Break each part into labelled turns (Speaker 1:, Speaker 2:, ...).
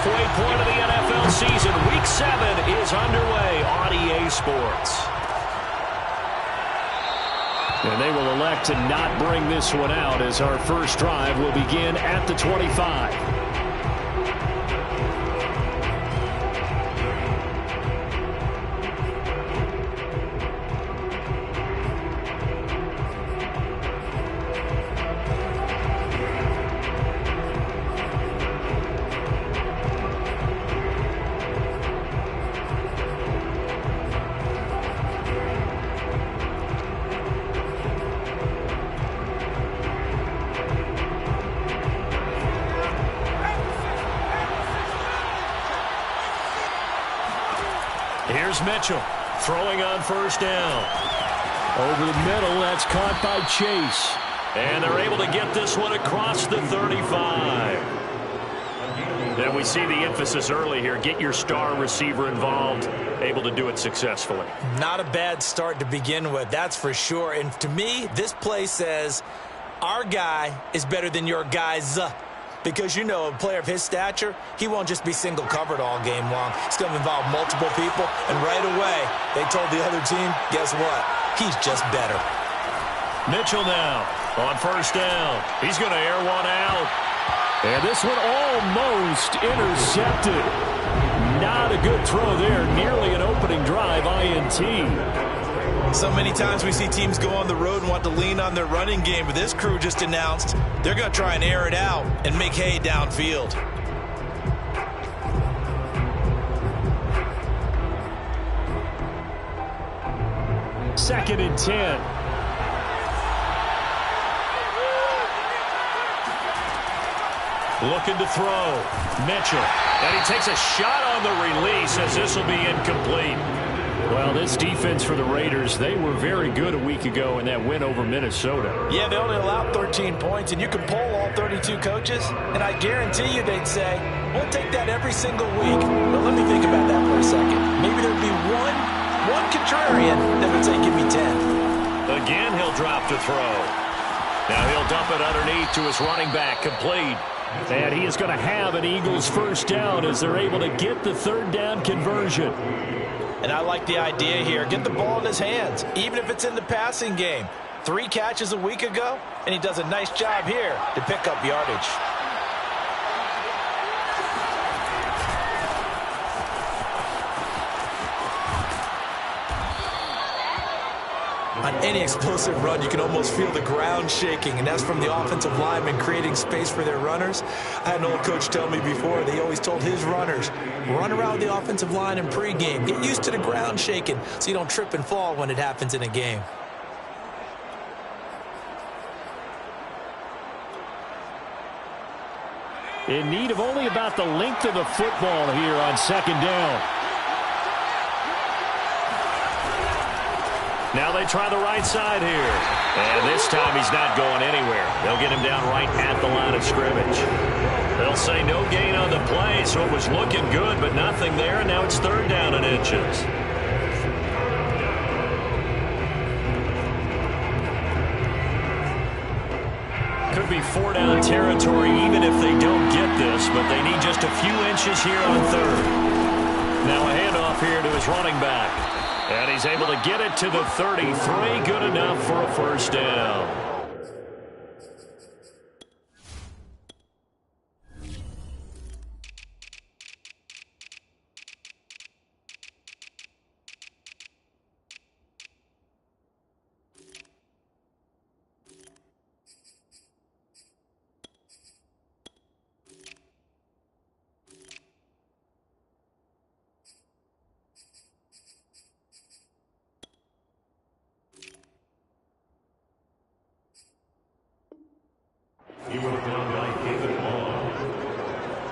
Speaker 1: halfway point of the NFL season. Week 7 is underway on EA Sports. And they will elect to not bring this one out as our first drive will begin at the 25. Here's Mitchell throwing on first down. Over the middle, that's caught by Chase. And they're able to get this one across the 35. And we see the emphasis early here. Get your star receiver involved. Able to do it successfully.
Speaker 2: Not a bad start to begin with, that's for sure. And to me, this play says our guy is better than your guys. Because, you know, a player of his stature, he won't just be single covered all game long. It's going to involve multiple people. And right away, they told the other team, guess what? He's just better.
Speaker 1: Mitchell now on first down. He's going to air one out. And this one almost intercepted. Not a good throw there. Nearly an opening drive INT.
Speaker 2: So many times we see teams go on the road and want to lean on their running game, but this crew just announced they're going to try and air it out and make hay downfield.
Speaker 1: Second and 10. Looking to throw. Mitchell. And he takes a shot on the release as this will be incomplete. Well, this defense for the Raiders, they were very good a week ago in that win over Minnesota.
Speaker 2: Yeah, they only allowed 13 points, and you can poll all 32 coaches, and I guarantee you they'd say, we'll take that every single week. But let me think about that for a second. Maybe there'd be one contrarian that would say, give me 10.
Speaker 1: Again, he'll drop to throw. Now he'll dump it underneath to his running back, complete. And he is going to have an Eagles first down as they're able to get the third down conversion.
Speaker 2: And I like the idea here. Get the ball in his hands, even if it's in the passing game. 3 catches a week ago, and he does a nice job here to pick up yardage. On any explosive run, you can almost feel the ground shaking, and that's from the offensive linemen creating space for their runners. I had an old coach tell me before, they always told his runners, run around the offensive line in pregame. Get used to the ground shaking so you don't trip and fall when it happens in a game.
Speaker 1: In need of only about the length of the football here on second down. Now they try the right side here. And this time he's not going anywhere. They'll get him down right at the line of scrimmage. They'll say no gain on the play, so it was looking good, but nothing there, and now it's third down and inches. Could be 4-down territory even if they don't get this, but they need just a few inches here on third. Now a handoff here to his running back. And he's able to get it to the 33. Good enough for a first down.
Speaker 3: He was down by David Long.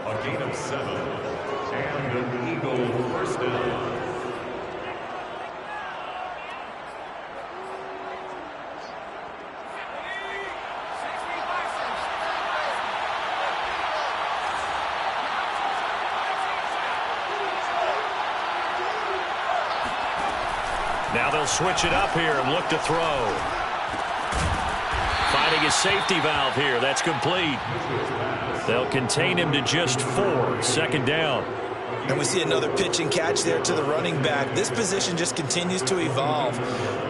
Speaker 3: A gain of 7. And an Eagle first down. Now they'll switch it up here and look to throw. Finding
Speaker 1: running his safety valve here. That's complete. They'll contain him to just 4. Second down.
Speaker 2: And we see another pitch and catch there to the running back. This position just continues to evolve.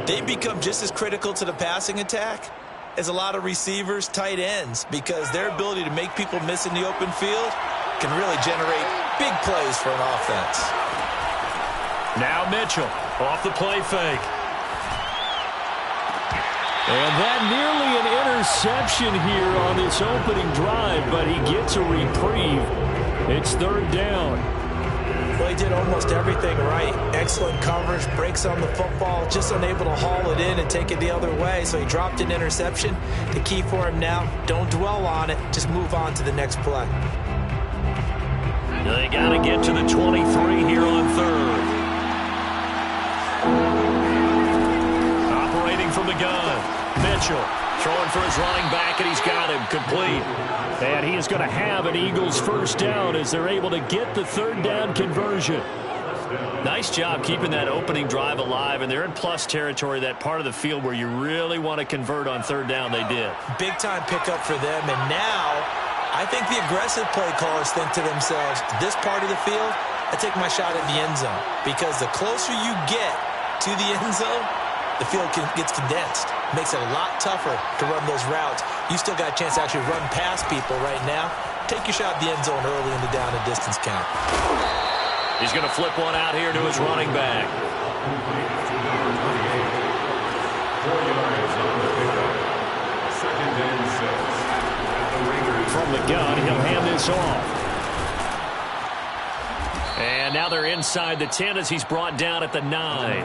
Speaker 2: They become just as critical to the passing attack as a lot of receivers, tight ends, because their ability to make people miss in the open field can really generate big plays for an offense.
Speaker 1: Now Mitchell off the play fake. And that nearly an interception here on this opening drive, but he gets a reprieve. It's third down.
Speaker 2: Well, he did almost everything right. Excellent coverage, breaks on the football, just unable to haul it in and take it the other way. So he dropped an interception. The key for him now, don't dwell on it. Just move on to the next play.
Speaker 1: They got to get to the 23 here on third. Operating from the gun. Mitchell throwing for his running back, and he's got him complete. And he is going to have an Eagles first down as they're able to get the third down conversion. Nice job keeping that opening drive alive, and they're in plus territory, that part of the field where you really want to convert on third down. They did.
Speaker 2: Big time pickup for them, and now I think the aggressive play callers think to themselves, this part of the field, I take my shot at the end zone, because the closer you get to the end zone, the field gets condensed. Makes it a lot tougher to run those routes. You still got a chance to actually run past people right now. Take your shot at the end zone early in the down and distance count.
Speaker 1: He's going to flip one out here to his running back.
Speaker 3: 4 yards on the pickup. 2nd and 6.
Speaker 1: From the gun, he'll hand this off. And now they're inside the 10 as he's brought down at the 9.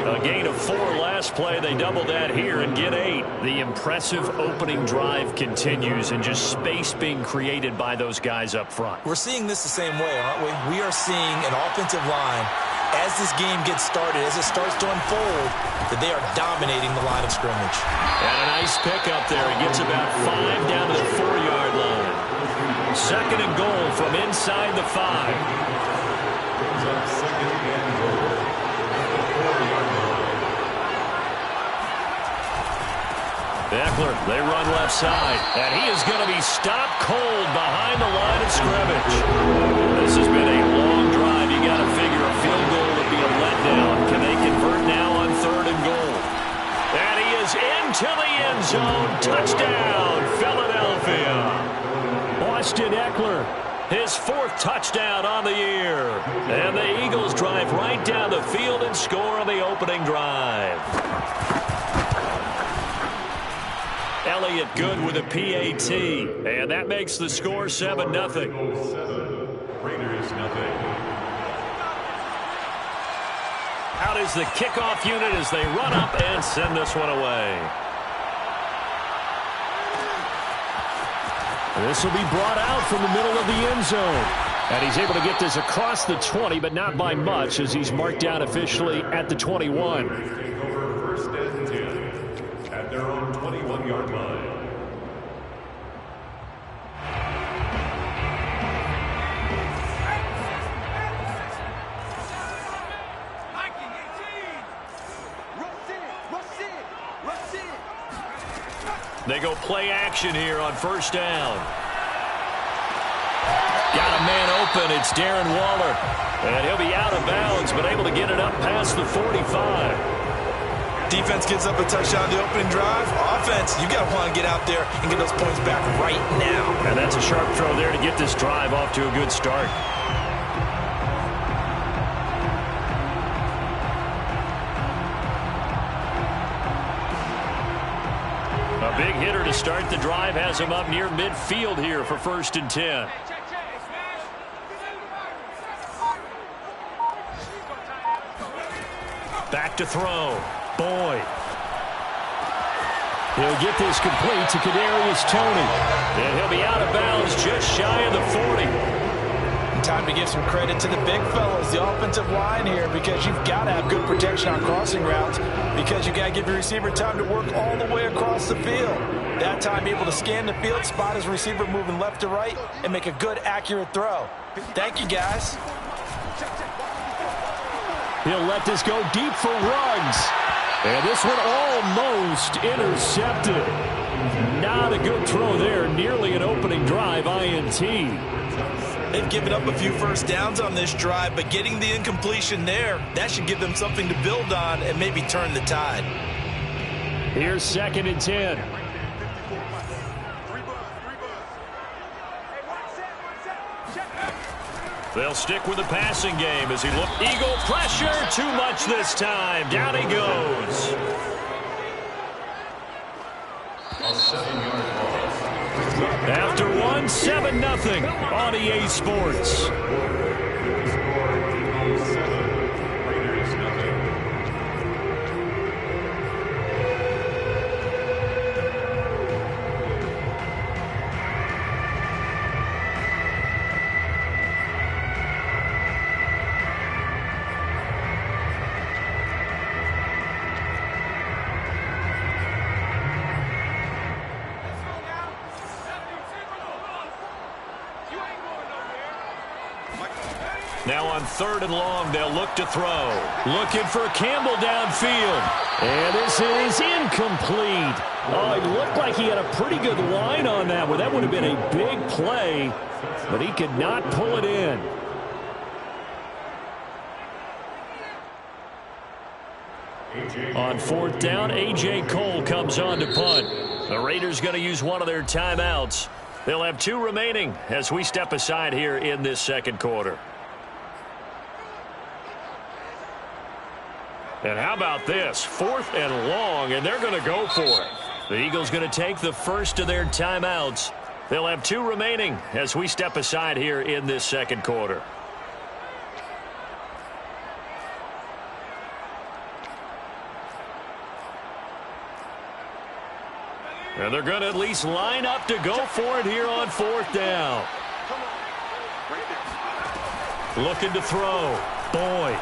Speaker 1: A gain of 4 last play. They double that here and get 8. The impressive opening drive continues, and just space being created by those guys up front.
Speaker 2: We're seeing this the same way, aren't we? We are seeing an offensive line, as this game gets started, as it starts to unfold, that they are dominating the line of scrimmage.
Speaker 1: And a nice pickup there. He gets about 5 down to the 4-yard line. 2nd and goal from inside the 5.
Speaker 3: Brings up 2nd and goal.
Speaker 1: Eckler, they run left side, and he is going to be stopped cold behind the line of scrimmage. This has been a long drive. You got to figure a field goal would be a letdown. Can they convert now on 3rd and goal? And he is into the end zone. Touchdown, Philadelphia. Austin Eckler, his 4th touchdown on the year. And the Eagles drive right down the field and score on the opening drive. Elliott good with a PAT, and that makes the score 7-0.
Speaker 3: 7, Raiders nothing.
Speaker 1: Out is the kickoff unit as they run up and send this one away. This will be brought out from the middle of the end zone. And he's able to get this across the 20, but not by much, as he's marked down officially at the 21.
Speaker 3: Take over 1st and 10 at their own 21-yard line.
Speaker 1: They go play action here on 1st down. Got a man open. It's Darren Waller. And he'll be out of bounds, but able to get it up past the 45.
Speaker 2: Defense gets up a touchdown the opening drive. Offense, you got to want to get out there and get those points back right now.
Speaker 1: And that's a sharp throw there to get this drive off to a good start. A big hitter to start the drive has him up near midfield here for 1st and 10. Back to throw. Boyd. He'll get this complete to Kadarius Toney. And he'll be out of bounds just shy of the 40.
Speaker 2: Time to give some credit to the big fellas, the offensive line here, because you've got to have good protection on crossing routes, because you got to give your receiver time to work all the way across the field. That time able to scan the field, spot his receiver moving left to right, and make a good, accurate throw. Thank you, guys.
Speaker 1: He'll let this go deep for Ruggs. And this one almost intercepted. Not a good throw there. Nearly an opening drive INT.
Speaker 2: They've given up a few first downs on this drive, but getting the incompletion there, that should give them something to build on and maybe turn the tide.
Speaker 1: Here's 2nd and 10. They'll stick with the passing game as he looks. Eagle pressure, too much this time. Down he goes.
Speaker 3: A 7-yard loss.
Speaker 1: After 7-0 on EA Sports.
Speaker 3: Eagles 7, Raiders nothing.
Speaker 1: Now on 3rd and long, they'll look to throw. Looking for Campbell downfield. And this is incomplete. Oh, it looked like he had a pretty good line on that one. That would have been a big play, but he could not pull it in. On 4th down, A.J. Cole comes on to punt. The Raiders going to use one of their timeouts. They'll have 2 remaining as we step aside here in this 2nd quarter. And how about this? 4th and long, and they're going to go for it. The Eagles going to take the first of their timeouts. They'll have 2 remaining as we step aside here in this 2nd quarter. And they're going to at least line up to go for it here on 4th down. Looking to throw. Boyd.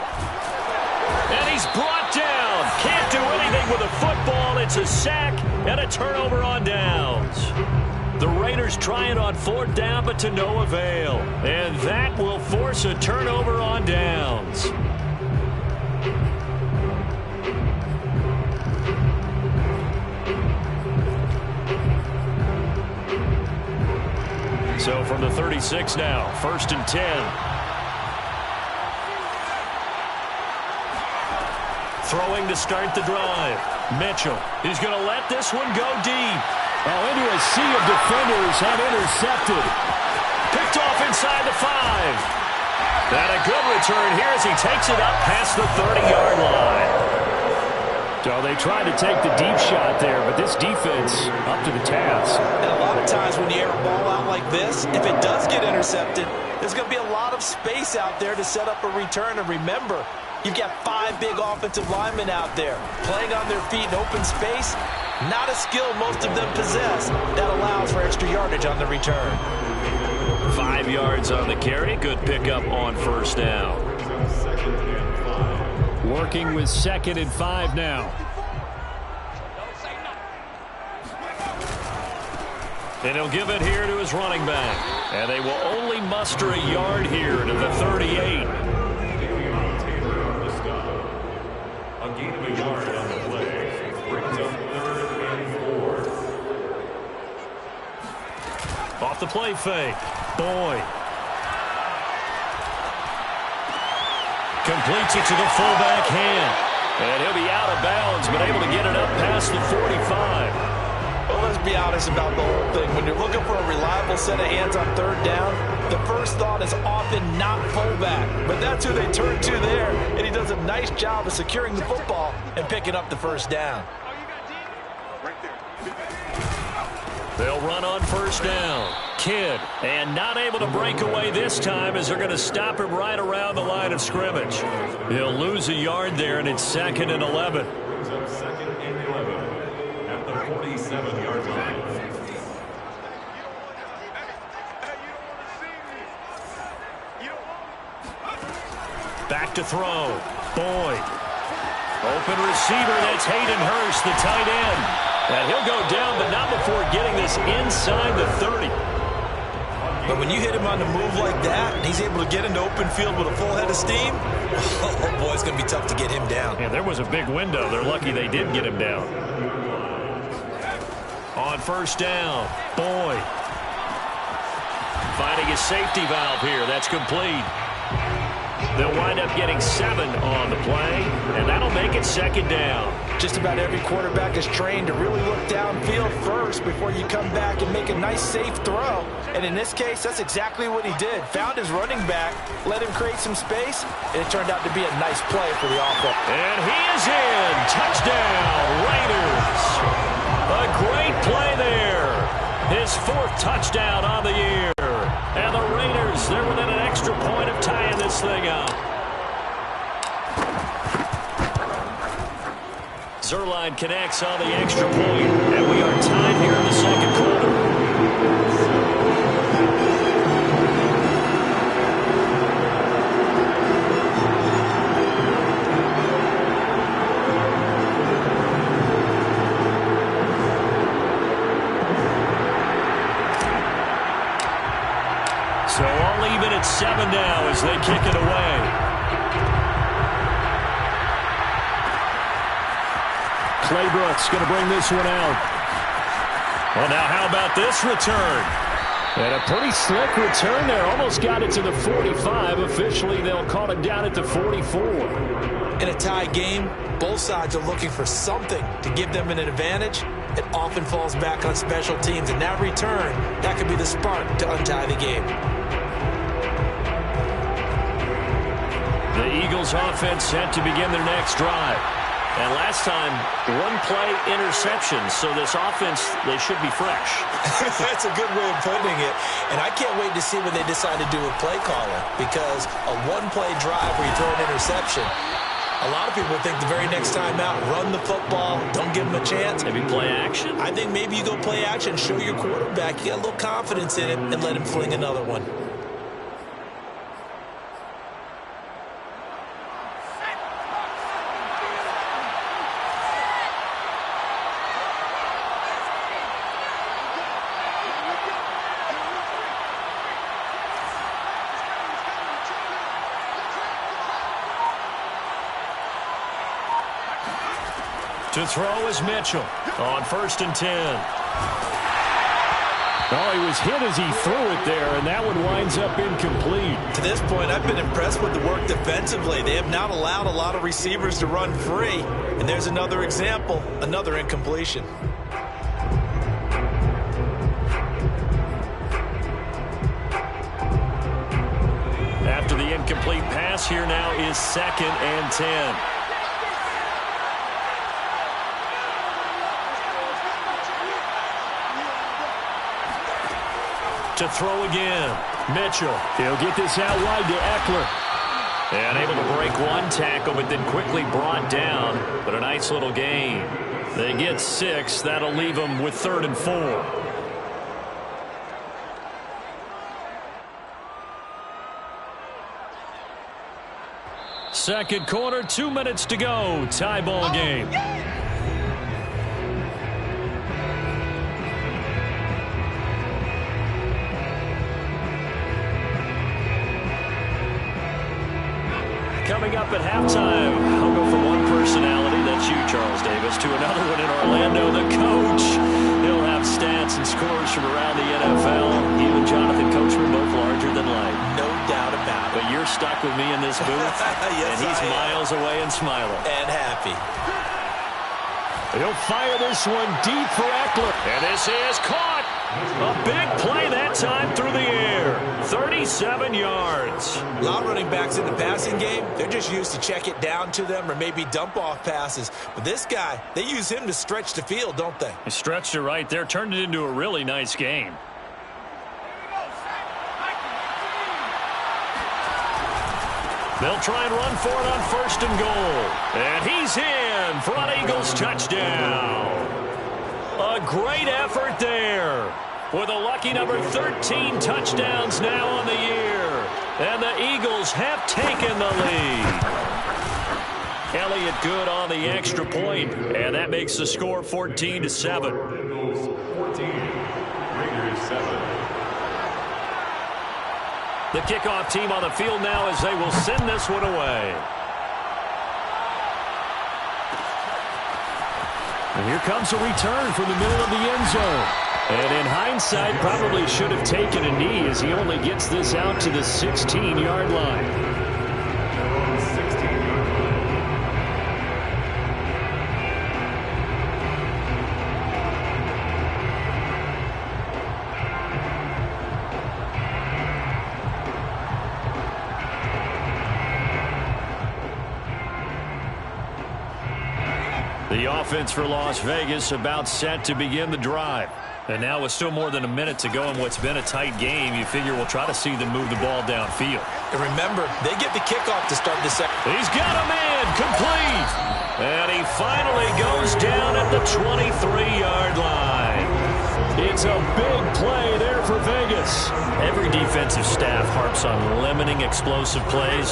Speaker 1: And he's brought down. Can't do anything with a football. It's a sack and a turnover on downs. The Raiders trying on 4th down, but to no avail. And that will force a turnover on downs. So from the 36 now, 1st and 10. Throwing to start the drive. Mitchell. He's going to let this one go deep. Oh, into a sea of defenders and intercepted. Picked off inside the 5. And a good return here as he takes it up past the 30-yard line. So they tried to take the deep shot there, but this defense up to the task.
Speaker 2: And a lot of times when you air a ball out like this, if it does get intercepted, there's going to be a lot of space out there to set up a return. And remember, you've got 5 big offensive linemen out there playing on their feet in open space. Not a skill most of them possess that allows for extra yardage on the return.
Speaker 1: 5 yards on the carry. Good pickup on 1st down. Working with 2nd and 5 now. And he'll give it here to his running back. And they will only muster a yard here to the 38.
Speaker 3: A gain of a yard on the play. Brings up 3rd and 4.
Speaker 1: Off the play fake. Boyd. Completes it to the fullback hand. And he'll be out of bounds, but able to get it up past the 45.
Speaker 2: Well, let's be honest about the whole thing. When you're looking for a reliable set of hands on 3rd down, the first thought is often not fullback. But that's who they turn to there, and he does a nice job of securing the football and picking up the 1st down.
Speaker 1: They'll run on 1st down. Kidd, and not able to break away this time as they're going to stop him right around the line of scrimmage. He'll lose a yard there, and it's 2nd and 11.
Speaker 3: Brings up 2nd and 11 at the 47-yard line.
Speaker 1: Back to throw. Boyd. Open receiver, that's Hayden Hurst, the tight end. And he'll go down, but not before getting this inside the 30.
Speaker 2: But when you hit him on the move like that, and he's able to get into open field with a full head of steam, oh boy, it's going to be tough to get him down.
Speaker 1: Yeah, there was a big window. They're lucky they did get him down. On on first down. Boyd. Finding his safety valve here. That's complete. They'll wind up getting 7 on the play, and that'll make it second down.
Speaker 2: Just about every quarterback is trained to really look downfield first before you come back and make a nice, safe throw. And in this case, that's exactly what he did. Found his running back, let him create some space, and it turned out to be a nice play for the offense.
Speaker 1: And he is in. Touchdown, Raiders. A great play there. His 4th touchdown on the year. And the Raiders, they're within an extra point of tying this thing up. Zuerlein connects on the extra point, and we are tied here in the second quarter. So all even at 7 now as they kick it away. Clay Brooks going to bring this one out. Well, now how about this return? And a pretty slick return there. Almost got it to the 45. Officially, they'll call it down at the 44.
Speaker 2: In a tie game, both sides are looking for something to give them an advantage. It often falls back on special teams. And that return, that could be the spark to untie the game.
Speaker 1: The Eagles offense set to begin their next drive. And last time, 1-play interception. So this offense, they should be fresh.
Speaker 2: That's a good way of putting it. And I can't wait to see what they decide to do with play calling. Because a 1-play drive where you throw an interception, a lot of people think the very next time out, run the football, don't give them a chance.
Speaker 1: Maybe play action?
Speaker 2: I think maybe you go play action, show your quarterback you got a little confidence in it, and let him fling another one.
Speaker 1: To throw is Mitchell on 1st and 10. Oh, he was hit as he threw it there, and that one winds up incomplete.
Speaker 2: To this point, I've been impressed with the work defensively. They have not allowed a lot of receivers to run free. And there's another example, another incompletion.
Speaker 1: After the incomplete pass, here now is 2nd and 10. To throw again. Mitchell. He'll get this out wide to Eckler. And able to break one tackle, but then quickly brought down. But a nice little gain. They get 6. That'll leave them with 3rd and 4. Second quarter, 2 minutes to go. Tie ball game. Coming up at halftime, I'll go from one personality, that's you, Charles Davis, to another one in Orlando, the coach. He'll have stats and scores from around the NFL. You and Jonathan Coachman both larger than life.
Speaker 2: No doubt about it.
Speaker 1: But you're stuck with me in this booth,
Speaker 2: yes,
Speaker 1: and he's miles away and smiling.
Speaker 2: And happy.
Speaker 1: He'll fire this one deep for Eckler. And this is caught. A big play that time through the air. 37 yards.
Speaker 2: A lot of running backs in the passing game, they're just used to check it down to them or maybe dump off passes. But this guy, they use him to stretch the field, don't they?
Speaker 1: He stretched it right there, turned it into a really nice game. They'll try and run for it on 1st and goal. And he's in for an Eagles touchdown. A great effort there. With a lucky number 13 touchdowns now on the year. And the Eagles have taken the lead. Elliott good on the extra point, and that makes the score 14-7.
Speaker 3: Eagles 14, Raiders 7.
Speaker 1: The kickoff team on the field now as they will send this one away. And here comes a return from the middle of the end zone. And in hindsight, probably should have taken a knee as he only gets this out to the 16-yard line. The offense for Las Vegas about set to begin the drive. And now with still more than a minute to go in what's been a tight game, you figure we'll try to see them move the ball downfield.
Speaker 2: And remember, they get the kickoff to start the second.
Speaker 1: He's got a man complete. And he finally goes down at the 23-yard line. It's a big play there for Vegas. Every defensive staff harps on limiting explosive plays.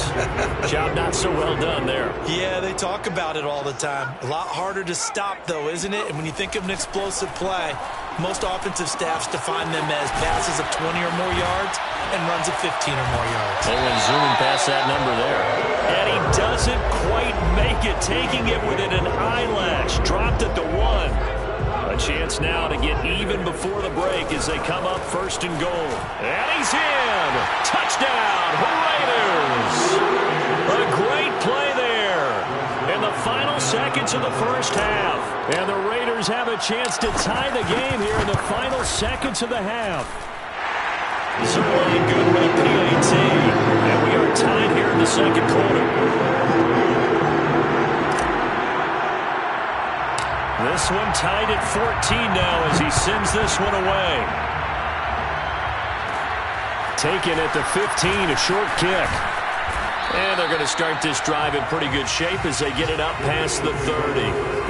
Speaker 1: Job not so well done there.
Speaker 2: Yeah, they talk about it all the time. A lot harder to stop, though, isn't it? And when you think of an explosive play, most offensive staffs define them as passes of 20 or more yards and runs of 15 or more yards.
Speaker 1: They went zooming past that number there. And he doesn't quite make it, taking it within an eyelash. Dropped at the 1. A chance now to get even before the break as they come up first and goal. And he's in! Touchdown, Raiders! A great play there in the final seconds of the first half. And the Raiders have a chance to tie the game here in the final seconds of the half. Zerline good with a PAT. And we are tied here in the second quarter. This one tied at 14 now as he sends this one away. Taken at the 15, a short kick. And they're going to start this drive in pretty good shape as they get it up past the 30.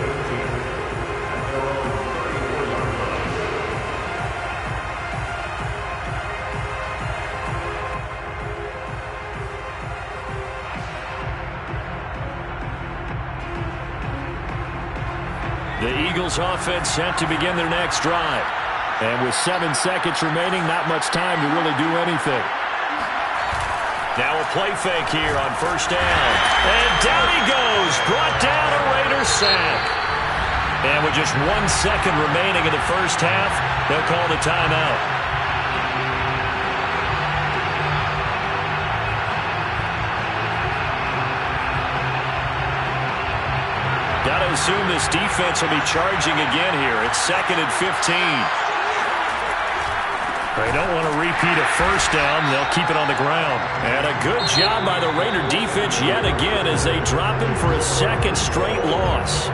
Speaker 1: The Eagles offense set to begin their next drive. And with 7 seconds remaining, not much time to really do anything. Now a play fake here on first down. And down he goes. Brought down a Raiders sack. And with just 1 second remaining in the first half, they'll call the timeout. Got to assume this defense will be charging again here. It's 2nd and 15. They don't want to repeat a first down. They'll keep it on the ground. And a good job by the Raider defense yet again as they drop him for a second straight loss.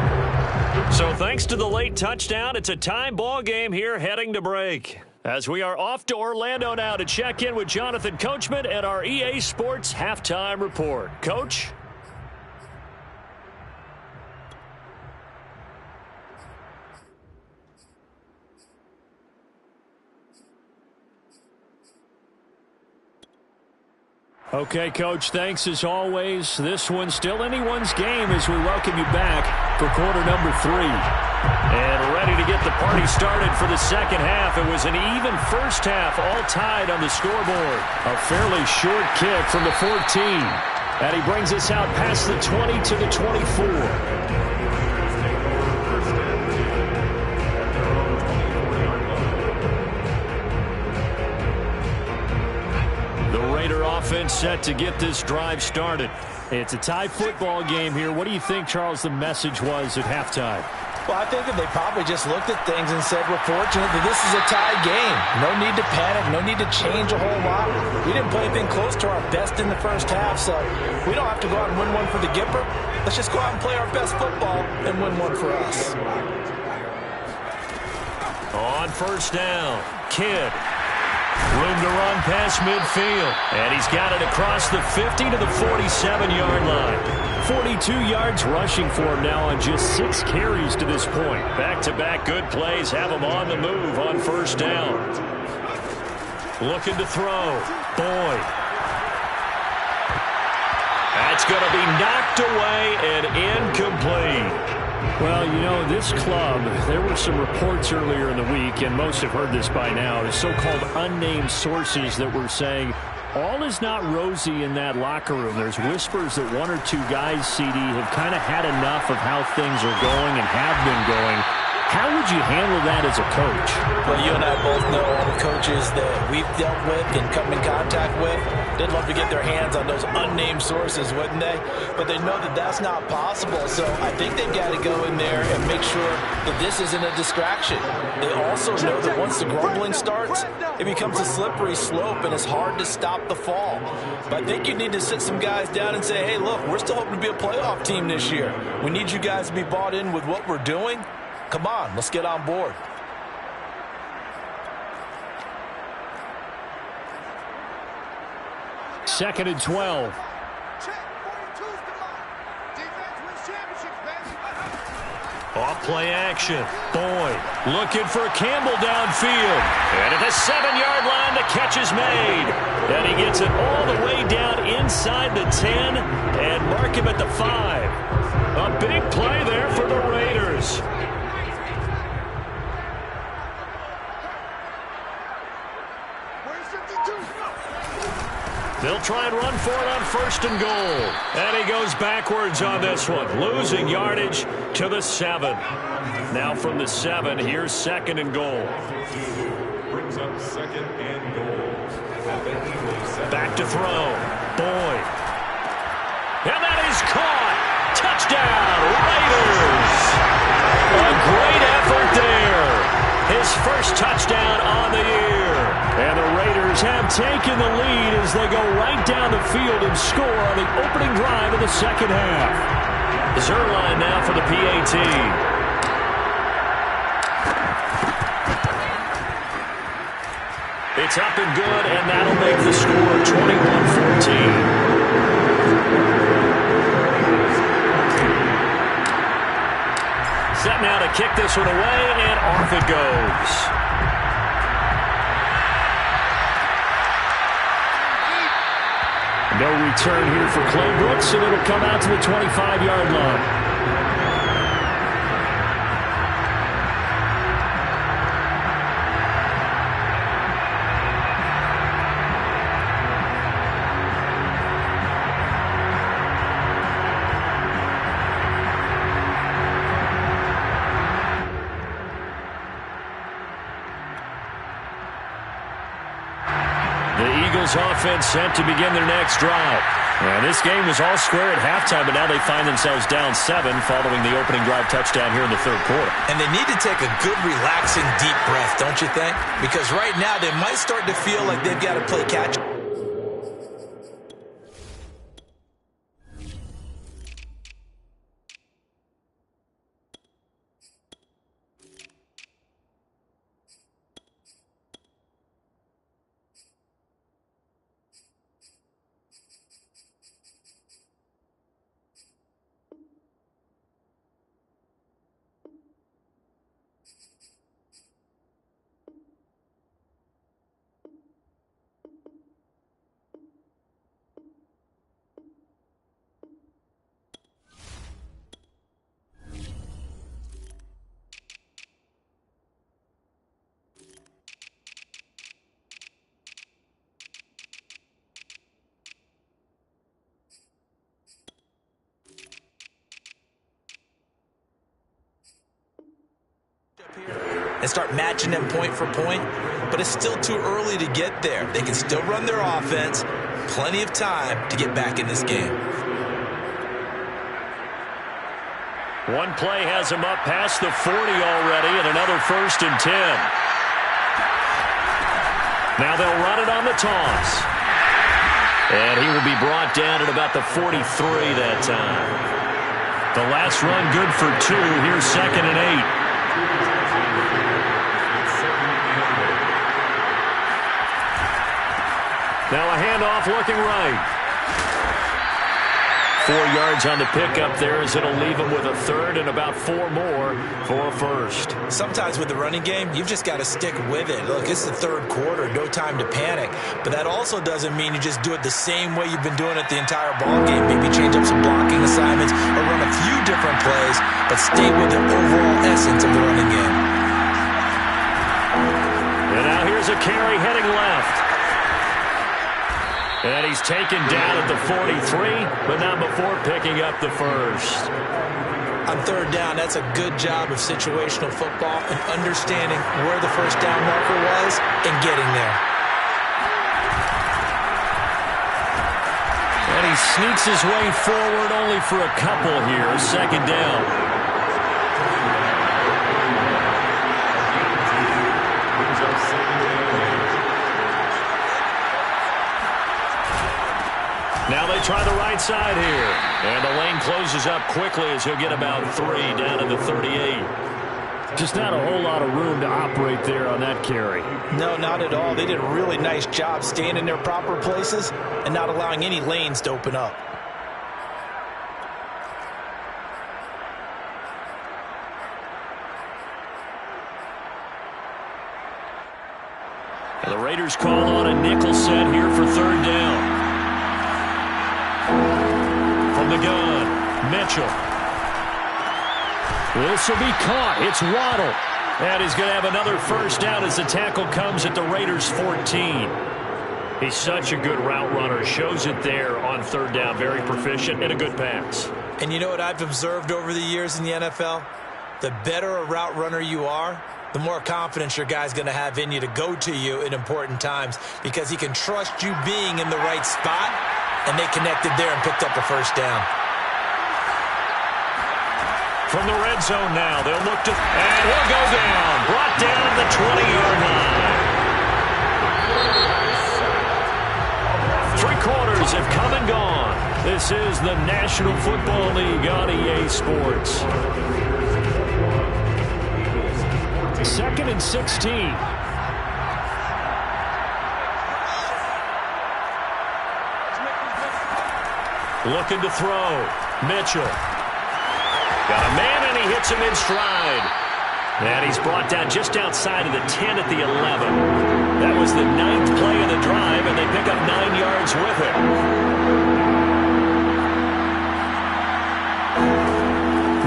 Speaker 1: So thanks to the late touchdown, it's a time ball game here heading to break. As we are off to Orlando now to check in with Jonathan Coachman and our EA Sports Halftime Report. Coach? Okay, Coach, thanks as always. This one's still anyone's game as we welcome you back for quarter number 3. And ready to get the party started for the second half. It was an even first half, all tied on the scoreboard. A fairly short kick from the 14. And he brings us out past the 20 to the 24. Offense set to get this drive started. It's a tie football game here. What do you think, Charles, the message was at halftime?
Speaker 2: Well, I think that they probably just looked at things and said, we're fortunate that this is a tie game. No need to panic. No need to change a whole lot. We didn't play anything close to our best in the first half, so we don't have to go out and win one for the Gipper. Let's just go out and play our best football and win one for us.
Speaker 1: On first down, Kidd. Room to run past midfield. And he's got it across the 50 to the 47-yard line. 42 yards rushing for him now on just 6 carries to this point. Back-to-back good plays have him on the move on first down. Looking to throw. Boyd. That's going to be knocked away and incomplete. Well, you know, this club, there were some reports earlier in the week, and most have heard this by now, the so-called unnamed sources that were saying All is not rosy in that locker room. There's whispers that one or two guys, CD, have kind of had enough of how things are going and have been going. How would you handle that as a coach?
Speaker 2: Well, you and I both know all the coaches that we've dealt with and come in contact with. They'd love to get their hands on those unnamed sources, wouldn't they? But they know that that's not possible. So I think they've got to go in there and make sure that this isn't a distraction. They also know that once the grumbling starts, it becomes a slippery slope, and it's hard to stop the fall. But I think you need to sit some guys down and say, hey, look, we're still hoping to be a playoff team this year. We need you guys to be bought in with what we're doing. Come on, let's get on board.
Speaker 1: Second and 12. Off play action. Boyd looking for Campbell downfield. And at the 7-yard line, the catch is made. And he gets it all the way down inside the 10 and mark him at the 5. A big play there for the Raiders. They'll try and run for it on first and goal. And he goes backwards on this one, losing yardage to the 7. Now from the 7, here's second and goal.
Speaker 3: Brings up second and goal.
Speaker 1: Back to throw. Boyd. And that is caught. Touchdown, Raiders. A great effort there. His first touchdown on the year. And the Raiders have taken the lead as they go right down the field and score on the opening drive of the second half. Zuerlein now for the PAT. It's up and good, and that'll make the score 21-14. Set now to kick this one away, and off it goes. No return here for Clay Brooks, and it'll come out to the 25-yard line. Offense set to begin their next drive. And this game was all square at halftime, but now they find themselves down 7 following the opening drive touchdown here in the third quarter.
Speaker 2: And they need to take a good, relaxing, deep breath, don't you think? Because right now they might start to feel like they've got to play catch. And start matching them point for point, but it's still too early to get there. They can still run their offense. Plenty of time to get back in this game.
Speaker 1: One play has him up past the 40 already, and another first and 10. Now they'll run it on the toss. And he will be brought down at about the 43 that time. The last run good for 2. Here's second and 8. Now a handoff looking right. 4 yards on the pickup there as it'll leave him with a third and about 4 more for a first.
Speaker 2: Sometimes with the running game, you've just got to stick with it. Look, it's the third quarter, no time to panic. But that also doesn't mean you just do it the same way you've been doing it the entire ball game. Maybe change up some blocking assignments or run a few different plays, but stay with the overall essence of the running game.
Speaker 1: And now here's a carry heading left. And he's taken down at the 43, but not before picking up the first.
Speaker 2: On third down, that's a good job of situational football and understanding where the first down marker was and getting there.
Speaker 1: And he sneaks his way forward only for a couple here. Second down. Now they try the right side here. And the lane closes up quickly as he'll get about 3 down to the 38. Just not a whole lot of room to operate there on that carry.
Speaker 2: No, not at all. They did a really nice job staying in their proper places and not allowing any lanes to open up.
Speaker 1: And the Raiders call on a nickel set here for third down. From the gun, Mitchell. This will be caught. It's Waddle. And he's going to have another first down as the tackle comes at the Raiders' 14. He's such a good route runner. Shows it there on third down. Very proficient and a good pass.
Speaker 2: And you know what I've observed over the years in the NFL? The better a route runner you are, the more confidence your guy's going to have in you to go to you in important times because he can trust you being in the right spot, and they connected there and picked up a first down.
Speaker 1: From the red zone now, they'll look to, and he'll go down. Brought down at the 20-yard line. 3 quarters have come and gone. This is the National Football League on EA Sports. 2nd and 16. Looking to throw. Mitchell. Got a man, and he hits him in stride. And he's brought down just outside of the 10 at the 11. That was the 9th play of the drive, and they pick up 9 yards with it.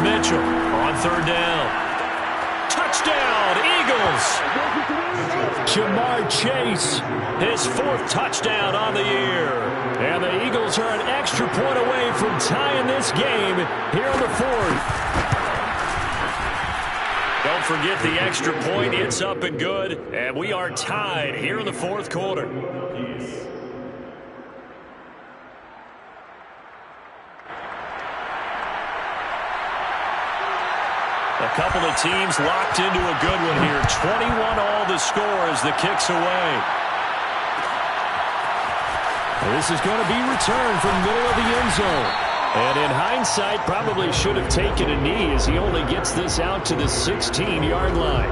Speaker 1: Mitchell on third down. Touchdown, Eagles! Jamar Chase, his 4th touchdown on the year. And the Eagles are an extra point away from tying this game here on the 4th. Don't forget the extra point. It's up and good. And we are tied here in the 4th quarter. A couple of teams locked into a good one here. 21 all the score as the kick's away. This is going to be returned from middle of the end zone. And in hindsight, probably should have taken a knee as he only gets this out to the 16-yard line.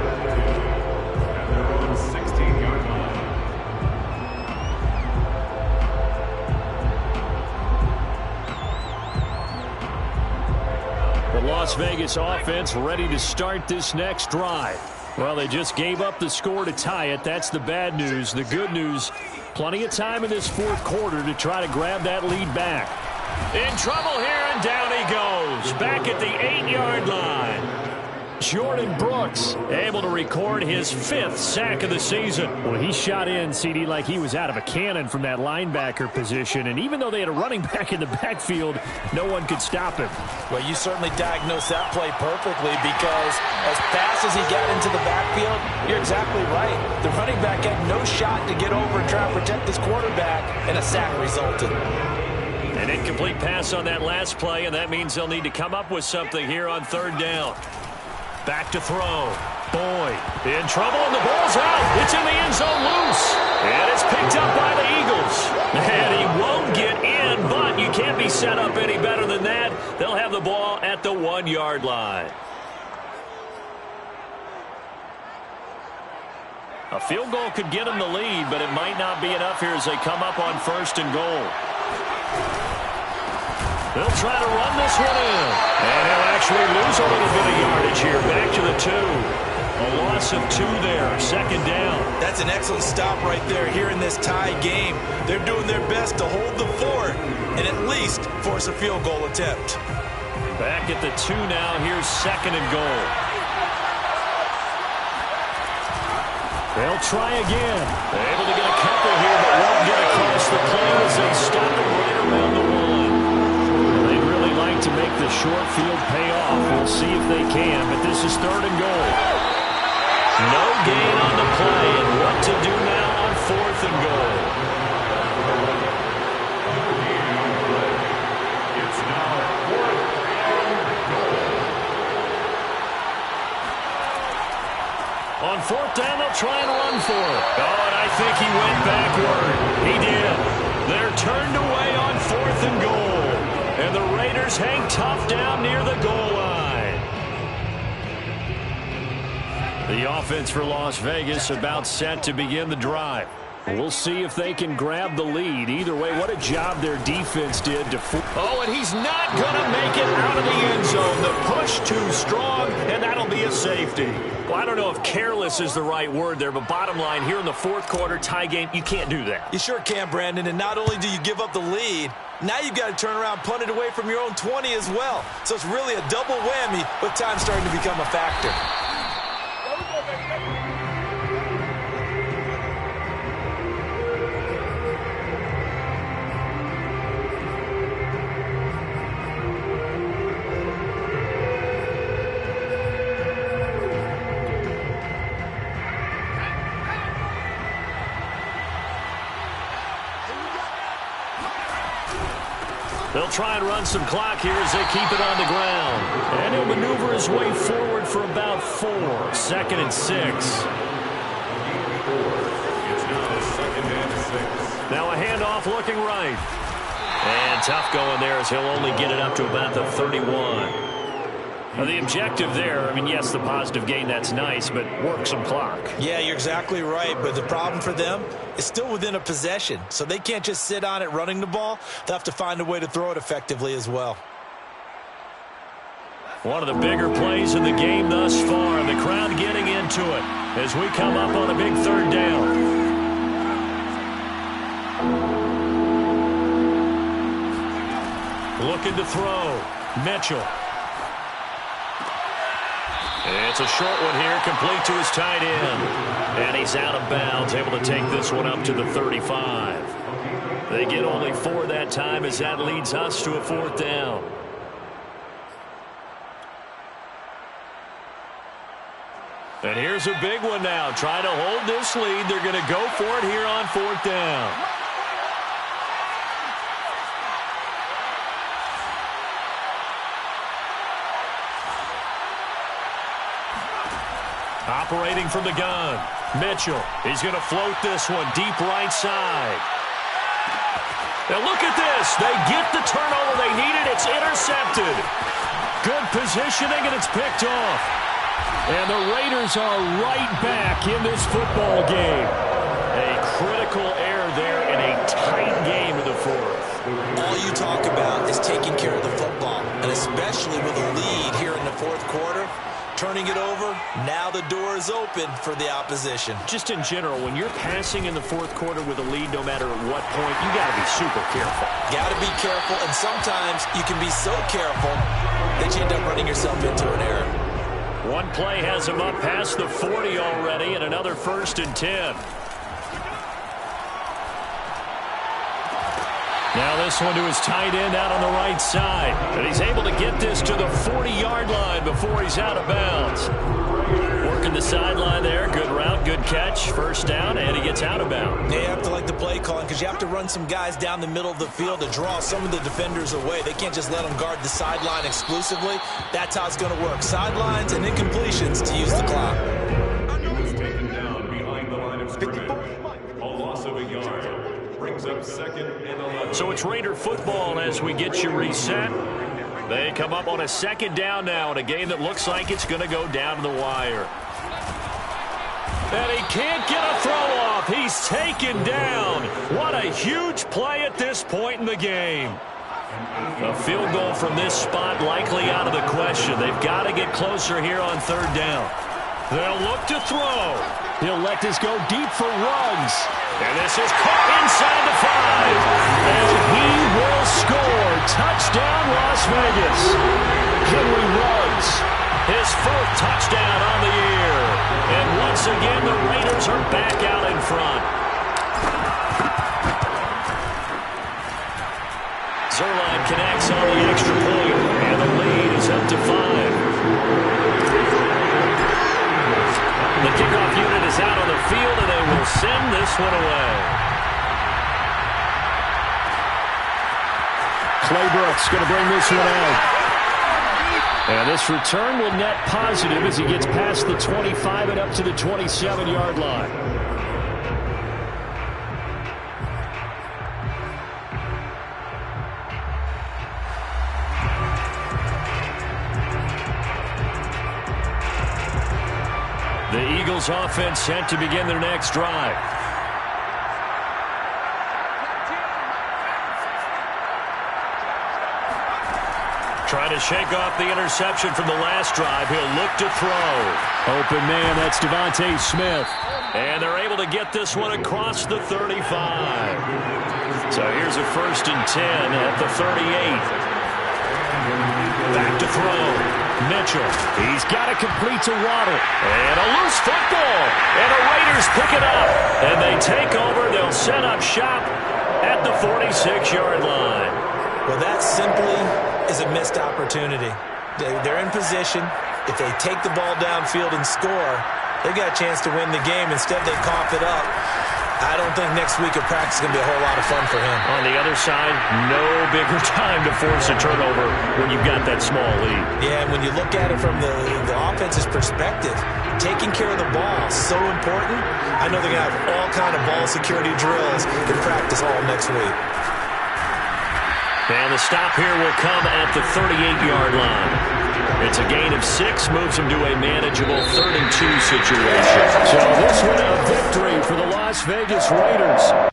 Speaker 1: The Las Vegas offense ready to start this next drive. Well, they just gave up the score to tie it. That's the bad news. The good news, plenty of time in this 4th quarter to try to grab that lead back. In trouble here, and down he goes. Back at the 8-yard line. Jordan Brooks able to record his 5th sack of the season.
Speaker 4: Well, he shot in, CD, like he was out of a cannon from that linebacker position. And even though they had a running back in the backfield, no one could stop him.
Speaker 2: Well, you certainly diagnosed that play perfectly because as fast as he got into the backfield, you're exactly right. The running back had no shot to get over and try to protect this quarterback, and a sack resulted.
Speaker 1: An incomplete pass on that last play, and that means they'll need to come up with something here on third down. Back to throw. Boyd in trouble, and the ball's out. It's in the end zone loose. And it's picked up by the Eagles. And he won't get in, but you can't be set up any better than that. They'll have the ball at the 1-yard line. A field goal could get them the lead, but it might not be enough here as they come up on 1st and goal. They'll try to run this one in. And he'll actually lose a little bit of yardage here. Back to the 2. A loss of 2 there. 2nd down.
Speaker 2: That's an excellent stop right there here in this tie game. They're doing their best to hold the fort and at least force a field goal attempt.
Speaker 1: Back at the 2 now. Here's 2nd and goal.
Speaker 4: They'll try again.
Speaker 1: Able to get a couple here, but won't get across the plane as they stop it right around the one.
Speaker 4: They'd really like to make the short field pay off. We'll see if they can, but this is 3rd and goal.
Speaker 1: No gain on the play, and what to do now on 4th and goal.
Speaker 3: It's now 4th and goal.
Speaker 1: On 4th down, they'll try and run for it. Oh, and I think he went backward. He did. They're turned away on 4th and goal. And the Raiders hang tough down near the goal line.
Speaker 4: The offense for Las Vegas about set to begin the drive. We'll see if they can grab the lead. Either way, what a job their defense did to...
Speaker 1: Oh, and he's not going to make it out of the end zone. The push too strong, and that'll be a safety.
Speaker 4: Well, I don't know if careless is the right word there, but bottom line, here in the 4th quarter tie game, you can't do that.
Speaker 2: You sure can, Brandon, and not only do you give up the lead, now you've got to turn around, punt it away from your own 20 as well. So it's really a double whammy, but time's starting to become a factor.
Speaker 1: They'll try and run some clock here as they keep it on the ground. And he'll maneuver his way forward for about 4. 2nd and 6.
Speaker 3: It's now 2nd and 6.
Speaker 1: Now a handoff looking right. And tough going there as he'll only get it up to about the 31.
Speaker 4: Now, the objective there, I mean, yes, the positive gain, that's nice, but work some clock.
Speaker 2: Yeah, you're exactly right, but the problem for them is still within a possession, so they can't just sit on it running the ball. They'll have to find a way to throw it effectively as well.
Speaker 1: One of the bigger plays in the game thus far, and the crowd getting into it as we come up on a big 3rd down. Looking to throw. Mitchell. It's a short one here, complete to his tight end. And he's out of bounds, able to take this one up to the 35. They get only 4 that time as that leads us to a 4th down. And here's a big one now. Trying to hold this lead. They're going to go for it here on 4th down. Operating from the gun. Mitchell. He's going to float this one deep right side. Now look at this. They get the turnover they needed. It's intercepted. Good positioning, and it's picked off. And the Raiders are right back in this football game. A critical error there in a tight game in the 4th.
Speaker 2: All you talk about is taking care of the football, and especially with a lead here in the 4th quarter. Turning it over, now the door is open for the opposition.
Speaker 4: Just in general, when you're passing in the 4th quarter with a lead, no matter at what point, you got to be super careful.
Speaker 2: Got to be careful, and sometimes you can be so careful that you end up running yourself into an error.
Speaker 1: One play has him up past the 40 already, and another 1st and 10. Now this one to his tight end out on the right side. And he's able to get this to the 40-yard line before he's out of bounds. Working the sideline there. Good route, good catch. 1st down, and he gets out of bounds.
Speaker 2: Yeah, you have to like the play calling because you have to run some guys down the middle of the field to draw some of the defenders away. They can't just let them guard the sideline exclusively. That's how it's going to work. Sidelines and incompletions to use the clock.
Speaker 3: He was taken down behind the line of scrimmage. A loss of a yard. Brings up 2nd and 11.
Speaker 1: So it's Raider football as we get you reset. They come up on a 2nd down now in a game that looks like it's going to go down to the wire. And he can't get a throw off. He's taken down. What a huge play at this point in the game. A field goal from this spot likely out of the question. They've got to get closer here on 3rd down. They'll look to throw.
Speaker 4: He'll let this go deep for Ruggs.
Speaker 1: And this is caught inside the 5. And he will score. Touchdown, Las Vegas. Henry Ruggs, his 4th touchdown on the year. And once again, the Raiders Raiders are back out in front. Zuerlein connects on the extra point, and the lead is up to 5. The kickoff unit is out on the field, and they will send this one away.
Speaker 4: Claybrooks going to bring this one out. And this return will net positive as he gets past the 25 and up to the 27-yard line. The Eagles offense set to begin their next drive.
Speaker 1: Trying to shake off the interception from the last drive. He'll look to throw.
Speaker 4: Open man, that's Devontae Smith.
Speaker 1: And they're able to get this one across the 35. So here's a 1st and 10 at the 38. Back to throw. Mitchell.
Speaker 4: He's got to complete to Waddle.
Speaker 1: And a loose football. And the Raiders pick it up. And they take over. They'll set up shop at the 46-yard line.
Speaker 2: Well, that simply is a missed opportunity. They're in position. If they take the ball downfield and score, they got a chance to win the game. Instead, they cough it up. I don't think next week of practice is going to be a whole lot of fun for him.
Speaker 1: On the other side, no bigger time to force a turnover when you've got that small lead.
Speaker 2: Yeah, and when you look at it from the offense's perspective, taking care of the ball is so important. I know they're going to have all kind of ball security drills in practice all next week.
Speaker 1: And the stop here will come at the 38-yard line. It's a gain of 6, moves them to a manageable 3rd and 2 situation.
Speaker 4: So this one a victory for the Las Vegas Raiders.